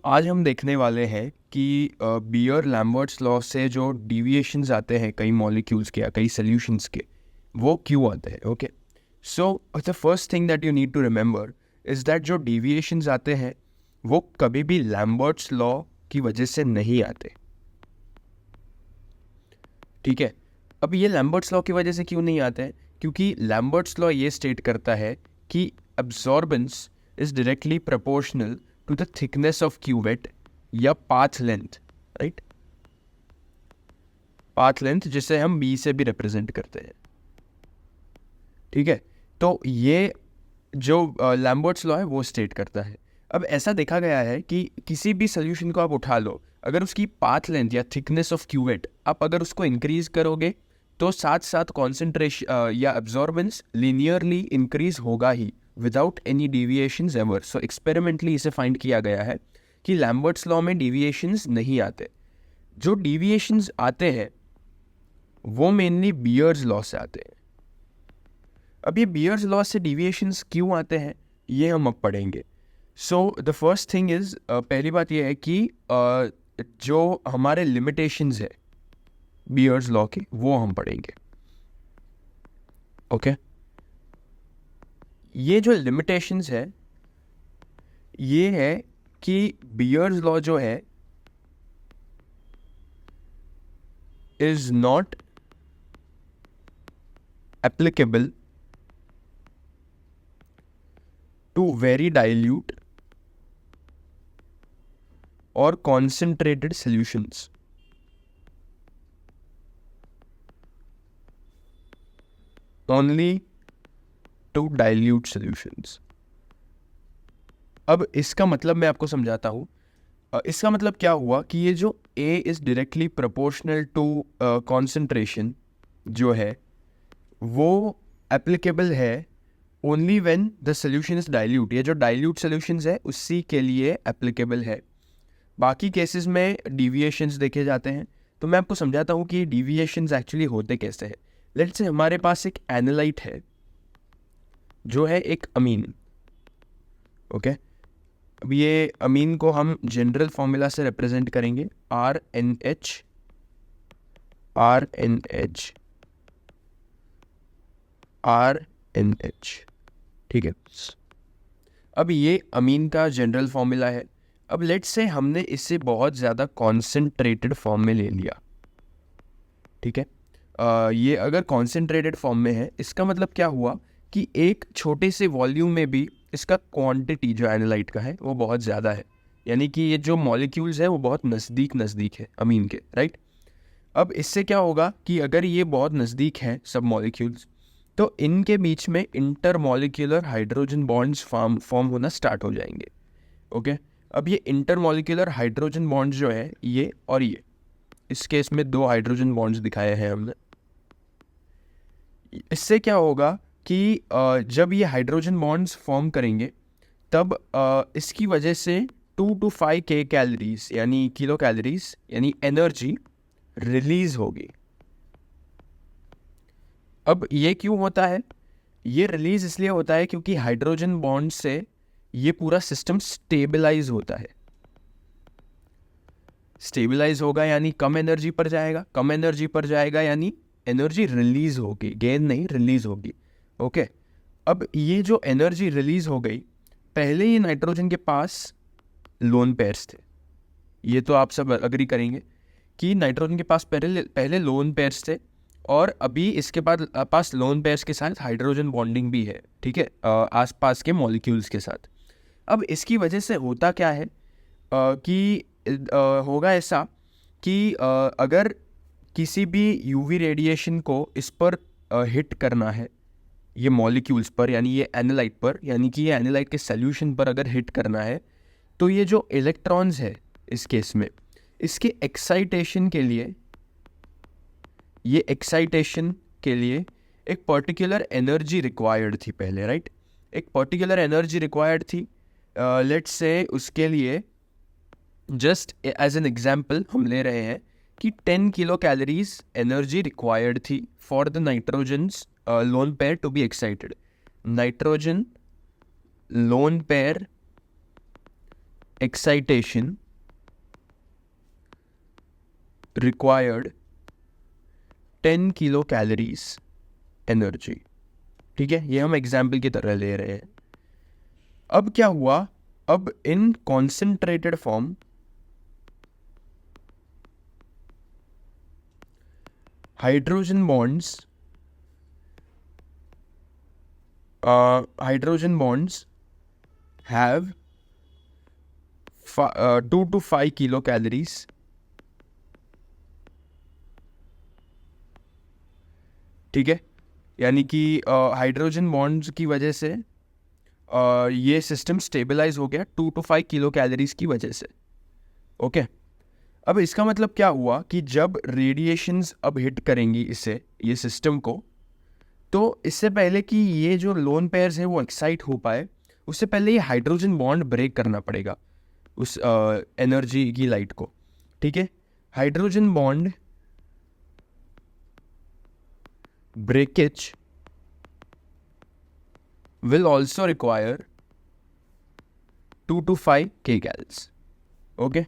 आज हम देखने वाले हैं कि बियर लैम्बर्ट्स लॉ से जो डिविएशंस आते हैं कई मॉलिक्यूल्स के या कई सॉल्यूशंस के, वो क्यों आते हैं। Okay, so the first thing that you need to remember is that जो डिविएशंस आते हैं वो कभी भी लैम्बर्ट्स लॉ की वजह से नहीं आते। ठीक है, अब ये लैम्बर्ट्स लॉ की वजह से क्यों नहीं आते हैं? क्योंकि लैम्बर्ट्स लॉ ये स्टेट करता है कि absorbance is directly proportional to the thickness of cuvette या path length, right. Path length जिसे हम बी से भी रिप्रेजेंट करते हैं। ठीक है, तो ये जो लैम्बर्ट्स लॉ है वो स्टेट करता है। अब ऐसा देखा गया है कि किसी भी सोल्यूशन को आप उठा लो, अगर उसकी पाथ लेंथ या थिकनेस ऑफ क्यूवेट आप अगर उसको इंक्रीज करोगे तो साथ साथ कॉन्सेंट्रेशन या एब्जॉर्बेंस लीनियरली इंक्रीज होगा ही विदाउट एनी डिविएशंस एवर। सो एक्सपेरिमेंटली इसे फाइंड किया गया है कि लैम्बर्ट्स लॉ में डिविएशंस नहीं आते। जो डिविएशंस आते हैं वो मेनली बियर्स लॉ से आते हैं। अब ये बियर्स लॉ से डिविएशंस क्यों आते हैं ये हम अब पढ़ेंगे। सो द फर्स्ट थिंग इज़, पहली बात ये है कि जो हमारे लिमिटेशंस है बियर्स लॉ के वो हम पढ़ेंगे। ओके, ये जो लिमिटेशंस है ये है कि बियर्स लॉ जो है is not applicable to very dilute or concentrated solutions. Only to dilute solutions. अब इसका मतलब मैं आपको समझाता हूँ। इसका मतलब क्या हुआ कि ये जो A is directly proportional to concentration जो है वो एप्लीकेबल है only when the solution is dilute. ये जो डाइल्यूट सोल्यूशंस है उसी के लिए एप्लीकेबल है। बाकी केसेस में डिविएशंस देखे जाते हैं। तो मैं आपको समझाता हूँ कि डिविएशंस एक्चुअली होते कैसे हैं। लेट्स से हमारे पास एक एनालाइट है जो है एक अमीन। ओके, अब ये अमीन को हम जनरल फॉर्मूला से रिप्रेजेंट करेंगे RNH RNH RNH। ठीक है, अब ये अमीन का जनरल फॉर्मूला है। अब लेट्स से हमने इससे बहुत ज़्यादा कॉन्सेंट्रेटेड फॉर्म में ले लिया। ठीक है, ये अगर कॉन्सेंट्रेटेड फॉर्म में है इसका मतलब क्या हुआ कि एक छोटे से वॉल्यूम में भी इसका क्वांटिटी जो एनालाइट का है वो बहुत ज़्यादा है। यानी कि ये जो मॉलिक्यूल्स है वो बहुत नज़दीक है अमीन के, राइट। अब इससे क्या होगा कि अगर ये बहुत नज़दीक हैं सब मॉलिक्यूल्स तो इनके बीच में inter molecular hydrogen bonds form होना स्टार्ट हो जाएंगे। ओके, अब ये इंटर मॉलिक्यूलर हाइड्रोजन बॉन्ड्स जो है ये और ये, इस केस में 2 हाइड्रोजन बॉन्ड्स दिखाए हैं हमने। इससे क्या होगा कि जब ये हाइड्रोजन बॉन्ड्स फॉर्म करेंगे तब इसकी वजह से 2 to 5 K कैलोरीज यानी किलो कैलोरीज यानी एनर्जी रिलीज होगी। अब ये क्यों होता है? ये रिलीज इसलिए होता है क्योंकि हाइड्रोजन बॉन्ड से ये पूरा सिस्टम स्टेबलाइज होता है। स्टेबलाइज होगा यानी कम एनर्जी पर जाएगा, कम एनर्जी पर जाएगा यानी एनर्जी रिलीज होगी, गेन नहीं रिलीज होगी। ओके, अब ये जो एनर्जी रिलीज हो गई, पहले ही नाइट्रोजन के पास लोन पेयर्स थे। ये तो आप सब अग्री करेंगे कि नाइट्रोजन के पास पहले लोन पेयर्स थे और अभी इसके बाद पास लोन पेयर्स के साथ हाइड्रोजन बॉन्डिंग भी है। ठीक है, आसपास के मॉलिक्यूल्स के साथ। अब इसकी वजह से होता क्या है कि होगा ऐसा कि अगर किसी भी यूवी रेडिएशन को इस पर हिट करना है, ये मॉलिक्यूल्स पर यानी ये एनालाइट पर, यानी कि ये एनालाइट के सॉल्यूशन पर अगर हिट करना है तो ये जो इलेक्ट्रॉन्स है इस केस में इसके एक्साइटेशन के लिए एक पर्टिकुलर एनर्जी रिक्वायर्ड थी पहले, राइट। एक पर्टिकुलर एनर्जी रिक्वायर्ड थी। लेट्स से उसके लिए जस्ट एज एन एग्जाम्पल हम ले रहे हैं कि 10 किलो कैलोरीज एनर्जी रिक्वायर्ड थी for the nitrogen's lone pair to be excited. Nitrogen lone pair excitation required 10 kilo calories energy. ठीक है, ये हम एग्जाम्पल की तरह ले रहे हैं। अब क्या हुआ, अब इन concentrated form hydrogen bonds have 2 to 5 kilo calories. ठीक है, यानी कि हाइड्रोजन बॉन्ड्स की वजह से ये सिस्टम स्टेबलाइज हो गया 2 to 5 किलो कैलोरीज की वजह से। ओके, अब इसका मतलब क्या हुआ कि जब रेडिएशंस अब हिट करेंगी इसे, ये सिस्टम को, तो इससे पहले कि ये जो लोन पेयर्स है वो एक्साइट हो पाए, उससे पहले ये हाइड्रोजन बॉन्ड ब्रेक करना पड़ेगा उस एनर्जी की लाइट को। ठीक है, hydrogen bond breakage will also require 2 to 5 kcals। Okay,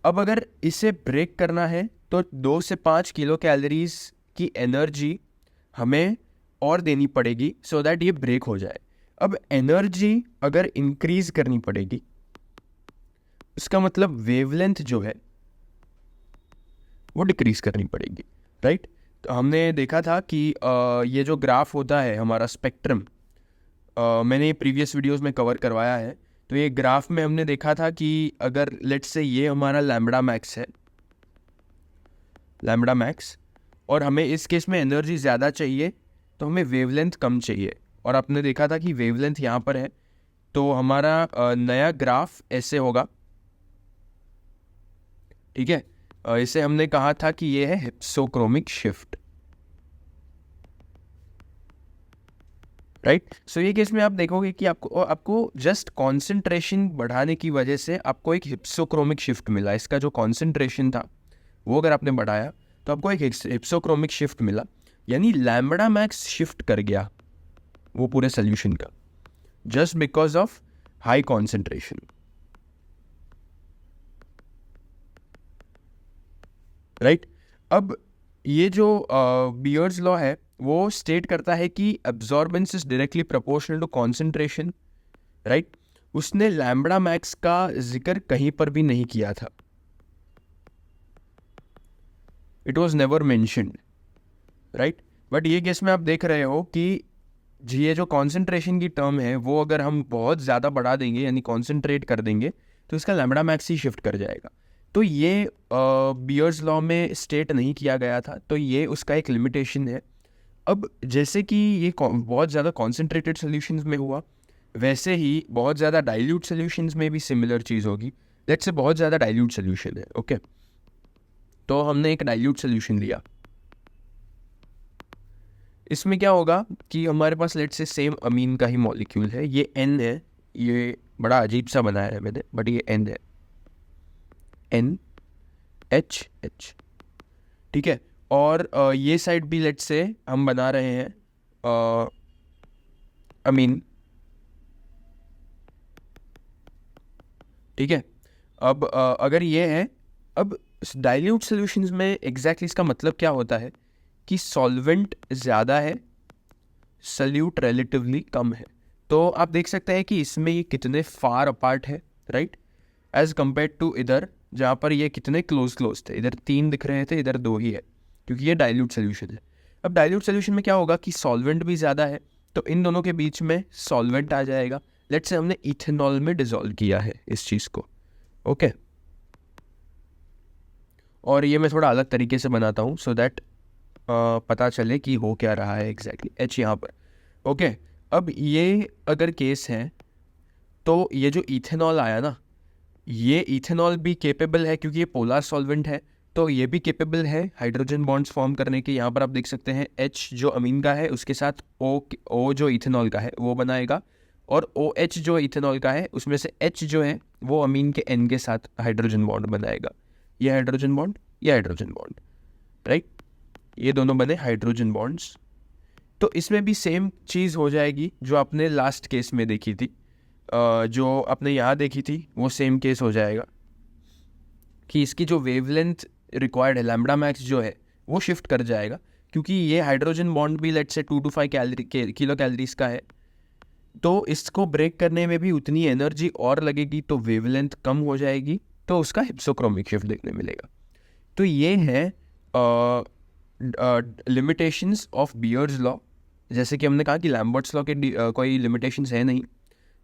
अब अगर इसे ब्रेक करना है तो 2 से 5 किलो कैलोरीज की एनर्जी हमें और देनी पड़ेगी सो दैट ये ब्रेक हो जाए। अब एनर्जी अगर इंक्रीज करनी पड़ेगी, उसका मतलब वेवलेंथ जो है वो डिक्रीज करनी पड़ेगी, राइट। तो हमने देखा था कि ये जो ग्राफ होता है हमारा स्पेक्ट्रम, मैंने प्रीवियस वीडियोस में कवर करवाया है। तो ये ग्राफ में हमने देखा था कि अगर लेट्स से ये हमारा लैम्बडा मैक्स है, लैम्बडा मैक्स, और हमें इस केस में एनर्जी ज़्यादा चाहिए तो हमें वेवलेंथ कम चाहिए, और आपने देखा था कि वेवलेंथ यहाँ पर है। तो हमारा नया ग्राफ ऐसे होगा। ठीक है, इसे हमने कहा था कि ये है हिप्सोक्रोमिक शिफ्ट, राइट। सो ये केस में आप देखोगे कि आपको जस्ट कॉन्सेंट्रेशन बढ़ाने की वजह से आपको एक हिप्सोक्रोमिक शिफ्ट मिला। इसका जो कॉन्सेंट्रेशन था वो अगर आपने बढ़ाया तो आपको एक हिप्सोक्रोमिक शिफ्ट मिला, यानी लैम्बडा मैक्स शिफ्ट कर गया वो पूरे सोल्यूशन का, just because of high concentration, right. अब ये जो बियर्स लॉ है वो स्टेट करता है कि absorbance is directly proportional to concentration, right. उसने लैम्बडा मैक्स का जिक्र कहीं पर भी नहीं किया था, it was never mentioned, right. But ये केस में आप देख रहे हो कि ये जो कॉन्सेंट्रेशन की टर्म है वो अगर हम बहुत ज़्यादा बढ़ा देंगे, यानी कॉन्सेंट्रेट कर देंगे, तो इसका लैम्बडा मैक्स ही शिफ्ट कर जाएगा। तो ये बियर्स लॉ में स्टेट नहीं किया गया था, तो ये उसका एक लिमिटेशन है। अब जैसे कि ये बहुत ज़्यादा कॉन्सेंट्रेटेड सॉल्यूशंस में हुआ, वैसे ही बहुत ज़्यादा डाइल्यूट सॉल्यूशंस में भी सिमिलर चीज़ होगी। लेट्स से बहुत ज़्यादा डाइल्यूट सॉल्यूशन है, ओके, तो हमने एक डाइल्यूट सॉल्यूशन लिया। इसमें क्या होगा कि हमारे पास लेट्स से सेम अमीन का ही मॉलिक्यूल है, ये N है, ये बड़ा अजीब सा बनाया है मैंने, बट ये N है, NHH, ठीक है। और ये साइड भी लेट्स से हम बना रहे हैं अमीन, ठीक है। अब अगर ये है, अब डाइल्यूट सॉल्यूशंस में एग्जैक्टली इसका मतलब क्या होता है कि सॉल्वेंट ज़्यादा है, सॉल्यूट रिलेटिवली कम है। तो आप देख सकते हैं कि इसमें ये कितने फार अपार्ट है, राइट, एज कम्पेयर टू इधर जहाँ पर ये कितने क्लोज थे, इधर 3 दिख रहे थे, इधर 2 ही है, क्योंकि ये डाइल्यूट सॉल्यूशन है। अब डाइल्यूट सॉल्यूशन में क्या होगा कि सॉल्वेंट भी ज़्यादा है, तो इन दोनों के बीच में सॉल्वेंट आ जाएगा। लेट्स से हमने इथेनॉल में डिसॉल्व किया है इस चीज़ को, ओके। और ये मैं थोड़ा अलग तरीके से बनाता हूँ सो दैट पता चले कि हो क्या रहा है एग्जैक्टली। H यहाँ पर, ओके। अब ये अगर केस है तो ये जो इथेनॉल आया ना, ये इथेनॉल भी केपेबल है, क्योंकि ये पोलर सॉल्वेंट है, तो ये भी केपेबल है हाइड्रोजन बॉन्ड्स फॉर्म करने के। यहाँ पर आप देख सकते हैं H जो अमीन का है उसके साथ O जो इथेनॉल का है वो बनाएगा, और OH जो इथेनॉल का है उसमें से H जो है वो अमीन के N के साथ हाइड्रोजन बॉन्ड बनाएगा। ये हाइड्रोजन बॉन्ड, ये हाइड्रोजन बॉन्ड, राइट, ये दोनों बने हाइड्रोजन बॉन्ड्स। तो इसमें भी सेम चीज़ हो जाएगी जो आपने लास्ट केस में देखी थी, जो आपने यहाँ देखी थी वो सेम केस हो जाएगा कि इसकी जो वेवलेंथ रिक्वायर्ड है लैम्बडा मैक्स जो है वो शिफ्ट कर जाएगा, क्योंकि ये हाइड्रोजन बॉन्ड भी let's say 2 to 5 kilo calories का है, तो इसको ब्रेक करने में भी उतनी एनर्जी और लगेगी, तो वेवलेंथ कम हो जाएगी, तो उसका हिप्सोक्रोमिक शिफ्ट देखने मिलेगा। तो ये है लिमिटेशंस ऑफ बियर्स लॉ। जैसे कि हमने कहा कि लैम्बर्ट्स लॉ के कोई लिमिटेशंस है नहीं,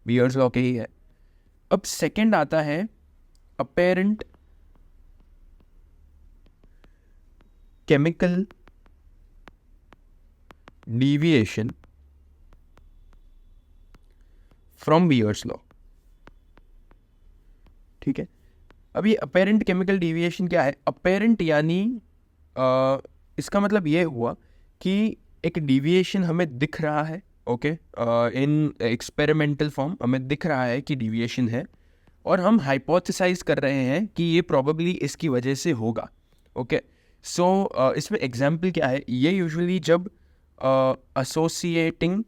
बियर्स लॉ के ही है। अब सेकंड आता है apparent chemical deviation from bears law. ठीक है, अब ये अपेरेंट केमिकल डिविएशन क्या है? अपेरेंट यानी इसका मतलब ये हुआ कि एक डिविएशन हमें दिख रहा है, ओके, इन एक्सपेरिमेंटल फॉर्म हमें दिख रहा है कि डिविएशन है, और हम हाइपोथेसाइज कर रहे हैं कि ये प्रोबेबली इसकी वजह से होगा। ओके, सो इसमें एग्जाम्पल क्या है? ये यूजुअली जब एसोसिएटिंग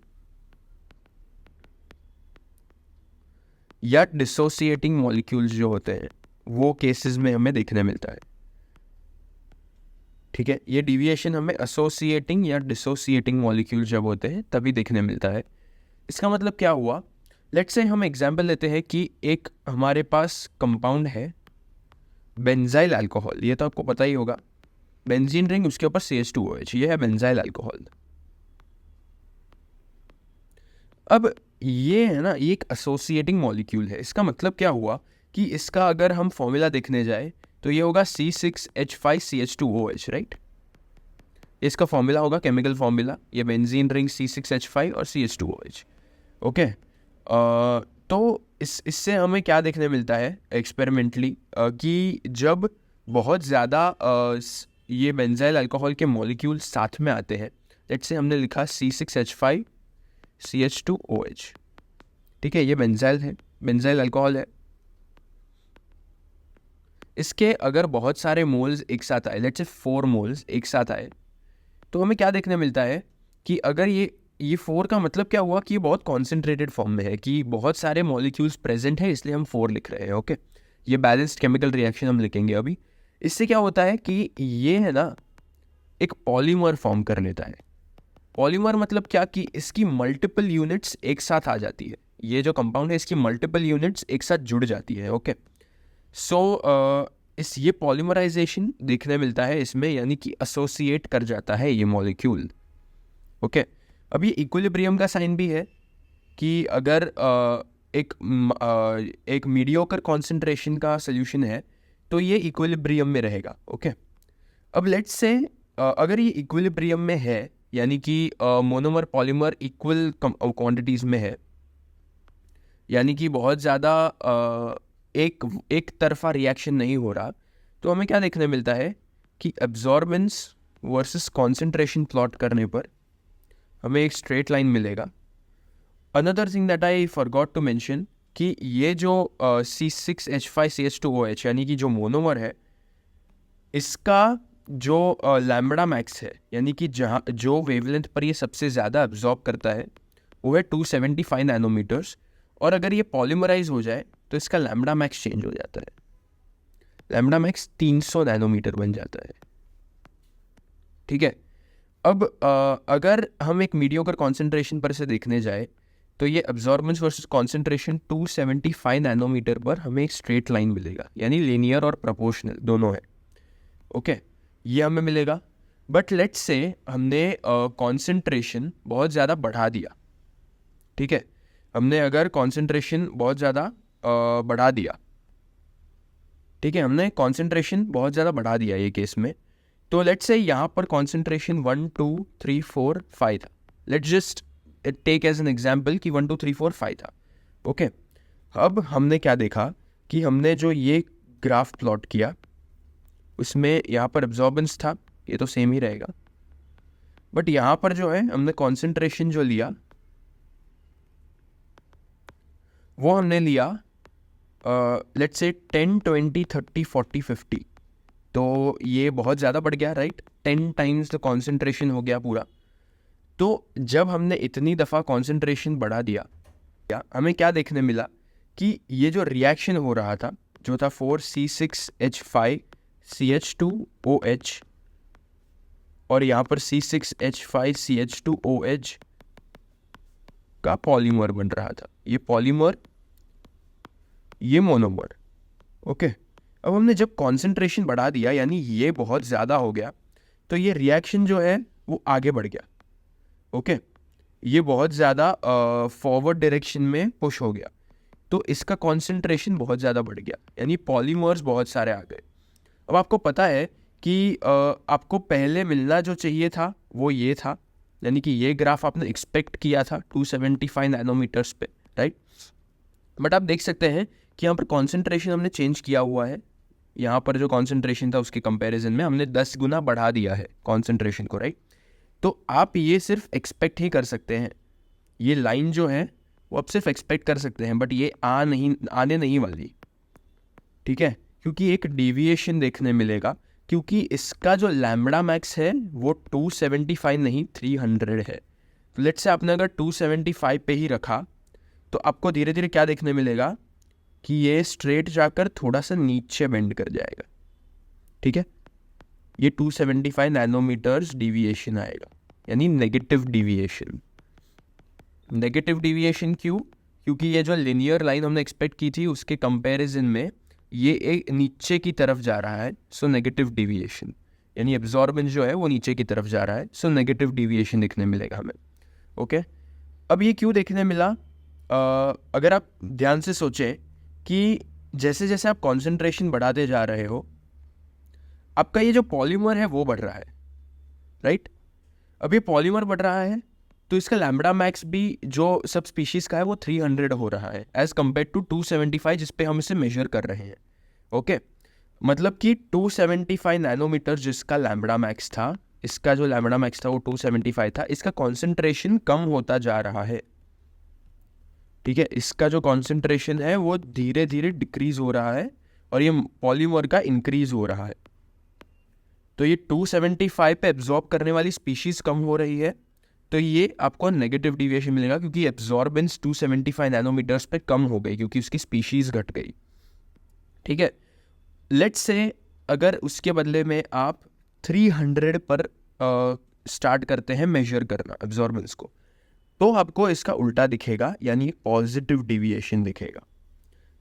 या डिसोसिएटिंग मॉलिक्यूल्स जो होते हैं वो केसेस में हमें देखने मिलता है। ठीक है, ये डिविएशन हमें एसोसिएटिंग या डिसोसिएटिंग मॉलिक्यूल जब होते हैं तभी देखने मिलता है। इसका मतलब क्या हुआ? लेट्स से हम एग्जांपल लेते हैं कि एक हमारे पास कंपाउंड है बेंजाइल अल्कोहल, ये तो आपको पता ही होगा, बेंजीन रिंग, उसके ऊपर CH2OH, ये है बेंजाइल अल्कोहल। अब ये है ना, ये एक एसोसिएटिंग मॉलिक्यूल है। इसका मतलब क्या हुआ कि इसका अगर हम फॉर्मूला देखने जाए तो ये होगा C6H5CH2OH, राइट? इसका फॉर्मूला होगा, केमिकल फॉर्मूला, ये बेंजीन रिंग C6H5 और CH2OH। ओके, तो इससे हमें क्या देखने मिलता है एक्सपेरिमेंटली कि जब बहुत ज़्यादा ये बेंजाइल अल्कोहल के मॉलिक्यूल साथ में आते हैं, लेट्स से हमने लिखा C6H5 CH2OH, ठीक है, ये बेंजाइल है, बेंजाइल अल्कोहल है। इसके अगर बहुत सारे मोल्स एक साथ आए, लेट्स से 4 मोल्स एक साथ आए, तो हमें क्या देखने मिलता है कि अगर ये 4 का मतलब क्या हुआ कि ये बहुत कॉन्सेंट्रेटेड फॉर्म में है, कि बहुत सारे मॉलिक्यूल्स प्रेजेंट है, इसलिए हम 4 लिख रहे हैं। ओके, ये बैलेंस्ड केमिकल रिएक्शन हम लिखेंगे अभी। इससे क्या होता है कि ये है ना एक पॉलीमर फॉर्म कर लेता है। पॉलीमर मतलब क्या कि इसकी मल्टीपल यूनिट्स एक साथ आ जाती है, ये जो कंपाउंड है इसकी मल्टीपल यूनिट्स एक साथ जुड़ जाती है। ओके, सो इस ये पॉलीमराइजेशन देखने मिलता है इसमें, यानी कि एसोसिएट कर जाता है ये मॉलिक्यूल। ओके, अब ये इक्विलिब्रियम का साइन भी है कि अगर एक मीडियोकर कॉन्सेंट्रेशन का सोल्यूशन है तो ये इक्विलिब्रियम में रहेगा। ओके, अब लेट्स से अगर ये इक्विलिब्रियम में है, यानी कि मोनोमर पॉलीमर इक्वल क्वांटिटीज़ में है, यानी कि बहुत ज़्यादा एक तरफा रिएक्शन नहीं हो रहा, तो हमें क्या देखने मिलता है कि एब्जॉर्बेंस वर्सेस कॉन्सेंट्रेशन प्लॉट करने पर हमें एक स्ट्रेट लाइन मिलेगा। Another thing that I forgot to mention कि ये जो C6H5CH2OH यानी कि जो मोनोमर है, इसका जो लैम्बडा मैक्स है, यानी कि जहाँ जो वेवलेंथ पर ये सबसे ज़्यादा एब्जॉर्ब करता है वो है 275 नैनोमीटर्स, और अगर ये पॉलीमराइज हो जाए तो इसका लैम्बडा मैक्स चेंज हो जाता है, लैम्बडा मैक्स 300 नैनोमीटर बन जाता है। ठीक है, अब अगर हम एक मीडियोकर कॉन्सेंट्रेशन पर से देखने जाए तो ये एब्जॉर्बेंस वर्सेस कॉन्सेंट्रेशन 275 नैनोमीटर पर हमें एक स्ट्रेट लाइन मिलेगा, यानी लीनियर और प्रोपोर्शनल दोनों है। ओके, ये हमें मिलेगा। बट लेट्स से हमने कॉन्सेंट्रेशन बहुत ज़्यादा बढ़ा दिया। ठीक है, हमने अगर कॉन्सेंट्रेशन बहुत ज़्यादा बढ़ा दिया, ठीक है, हमने कॉन्सेंट्रेशन बहुत ज़्यादा बढ़ा दिया ये केस में, तो लेट्स से यहाँ पर कॉन्सेंट्रेशन 1 2 3 4 5 था। Let's just take as an example कि 1 2 3 4 5 था। ओके, अब हमने क्या देखा कि हमने जो ये ग्राफ प्लॉट किया उसमें यहाँ पर एब्जॉर्बेंस था, ये तो सेम ही रहेगा, बट यहाँ पर जो है हमने कॉन्सेंट्रेशन जो लिया वो हमने लिया लेट्स से 10 20 30 40 50, तो ये बहुत ज़्यादा बढ़ गया, राइट? 10 टाइम्स द कॉन्सेंट्रेशन हो गया पूरा। तो जब हमने इतनी दफ़ा कॉन्सेंट्रेशन बढ़ा दिया हमें क्या देखने मिला कि ये जो रिएक्शन हो रहा था जो था 4C6H5CH2OH और यहाँ पर C6H5CH2OH का पॉलीमर बन रहा था। ये पॉलीमर, ये मोनोमर। ओके, अब हमने जब कॉन्सेंट्रेशन बढ़ा दिया यानी ये बहुत ज़्यादा हो गया तो ये रिएक्शन जो है वो आगे बढ़ गया। ओके, ये बहुत ज़्यादा फॉरवर्ड डायरेक्शन में पुश हो गया तो इसका कॉन्सेंट्रेशन बहुत ज़्यादा बढ़ गया यानी पॉलीमर्स बहुत सारे आ गए। अब आपको पता है कि आपको पहले मिलना जो चाहिए था वो ये था, यानी कि ये ग्राफ आपने एक्सपेक्ट किया था 275 नैनोमीटर्स पे, राइट। बट आप देख सकते हैं कि यहाँ पर कॉन्सेंट्रेशन हमने चेंज किया हुआ है। यहाँ पर जो कॉन्सेंट्रेशन था उसके कंपैरिजन में हमने 10 गुना बढ़ा दिया है कॉन्सेंट्रेशन को, राइट। तो आप ये सिर्फ एक्सपेक्ट ही कर सकते हैं, ये लाइन जो है वो आप सिर्फ एक्सपेक्ट कर सकते हैं, बट ये आने नहीं वाली, ठीक है, क्योंकि एक डेविएशन देखने मिलेगा, क्योंकि इसका जो लैम्बडा मैक्स है वो 275 नहीं 300 है। तो लेट्स से आपने अगर 275 पे ही रखा तो आपको धीरे धीरे क्या देखने मिलेगा कि ये स्ट्रेट जाकर थोड़ा सा नीचे बेंड कर जाएगा, ठीक है। ये 275 नैनोमीटर्स डिविएशन आएगा, यानी नेगेटिव डिविएशन। नेगेटिव डिविएशन क्यों? क्योंकि ये जो लिनियर लाइन हमने एक्सपेक्ट की थी उसके कंपैरिजन में ये एक नीचे की तरफ जा रहा है, सो नेगेटिव डिविएशन, यानी एब्जॉर्बेंस जो है वो नीचे की तरफ जा रहा है, सो नेगेटिव डिविएशन देखने मिलेगा हमें। ओके, अब ये क्यों देखने मिला? अगर आप ध्यान से सोचें कि जैसे जैसे आप कॉन्सेंट्रेशन बढ़ाते जा रहे हो आपका ये जो पॉलीमर है वो बढ़ रहा है, राइट। अब ये पॉलीमर बढ़ रहा है तो इसका लैम्बडा मैक्स भी जो सब स्पीशीज़ का है वो 300 हो रहा है एज़ कम्पेयर टू 275 जिस पे हम इसे मेजर कर रहे हैं। ओके, मतलब कि 275 नैनोमीटर जिसका लैम्बडा मैक्स था, इसका जो लैम्बडा मैक्स था वो 275 था, इसका कॉन्सेंट्रेशन कम होता जा रहा है, ठीक है। इसका जो कॉन्सेंट्रेशन है वो धीरे धीरे डिक्रीज हो रहा है और ये पॉलीमर का इंक्रीज हो रहा है। तो ये 275 पे एब्जॉर्ब करने वाली स्पीशीज़ कम हो रही है तो ये आपको नेगेटिव डिविएशन मिलेगा, क्योंकि एब्जॉर्बेंस 275 नैनोमीटर्स पे कम हो गई क्योंकि उसकी स्पीशीज़ घट गई, ठीक है। लेट्स से अगर उसके बदले में आप 300 पर स्टार्ट करते हैं मेजर करना एब्जॉर्बेंस को, तो आपको इसका उल्टा दिखेगा, यानी पॉजिटिव डिविएशन दिखेगा।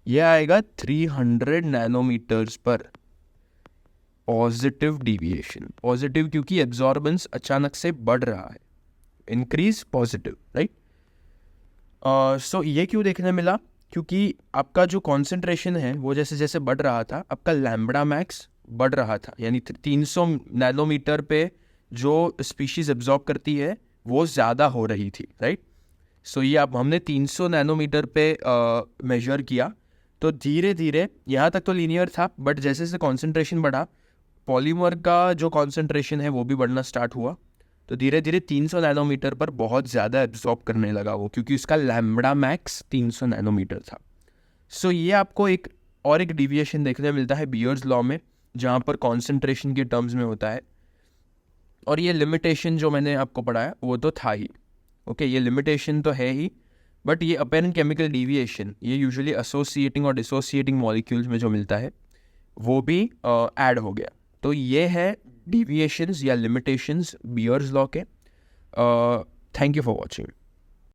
यह आएगा 300 नैनोमीटर्स पर पॉजिटिव डिविएशन। पॉजिटिव क्योंकि एब्जॉर्बेंस अचानक से बढ़ रहा है, इंक्रीज पॉजिटिव, राइट। सो ये क्यों देखने मिला? क्योंकि आपका जो कॉन्सेंट्रेशन है वो जैसे जैसे बढ़ रहा था आपका लैम्बडा मैक्स बढ़ रहा था, यानी 300 नैनोमीटर पे जो स्पीशीज़ एब्जॉर्ब करती है वो ज़्यादा हो रही थी, राइट। सो ये अब हमने 300 नैनोमीटर पे मेजर किया तो धीरे धीरे यहाँ तक तो लीनियर था, बट जैसे जैसे कॉन्सेंट्रेशन बढ़ा पॉलीमर का जो कॉन्सेंट्रेशन है वो भी बढ़ना स्टार्ट हुआ, तो धीरे धीरे 300 नैनोमीटर पर बहुत ज़्यादा एब्जॉर्ब करने लगा वो, क्योंकि उसका लैम्बडा मैक्स 300 नैनोमीटर था। सो ये आपको एक और एक डिविएशन देखने मिलता है बियर्स लॉ में, जहाँ पर कॉन्सेंट्रेशन के टर्म्स में होता है, और ये लिमिटेशन जो मैंने आपको पढ़ाया वो तो था ही। ओके, ये लिमिटेशन तो है ही, बट ये अपेरेंट केमिकल डिविएशन ये यूजुअली एसोसिएटिंग और डिसोसिएटिंग मॉलिक्यूल्स में जो मिलता है वो भी ऐड हो गया। तो ये है डिविएशंस या लिमिटेशंस बियर्स लॉ के। Thank you for watching.